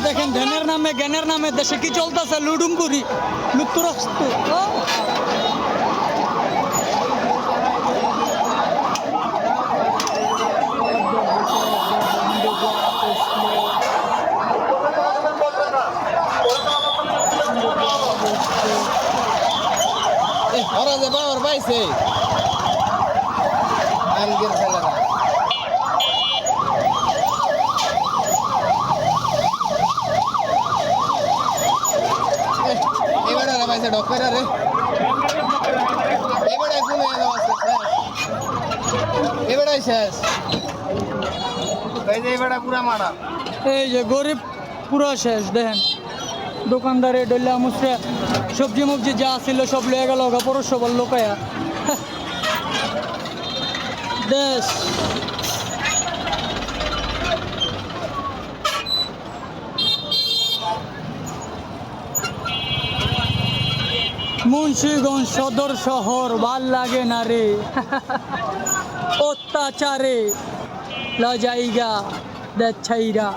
দেখেন জ্ঞানের নামে দেশে কি চলতেছে, লুডুমপুরি লুত্তুরাস্তু। ওরা যে পাওয়ার পাইছে আলগের খেলাটা এবারে পাইছে ডক্টর রে এবারে কোন এবারে শেষ এই যে এবারে পুরা মারা এই যে গরিব পুরো শেষ। দেখেন দোকানদারে ডল্লা মুসরা সবজি মবজি যা ছিল সব লয়ে গেল পৌরসভার লোকায়া দেশ। মুন্সিগঞ্জ সদর শহর ভাল লাগে না রে, অত্যাচারে লজাইগা দেছাইরা।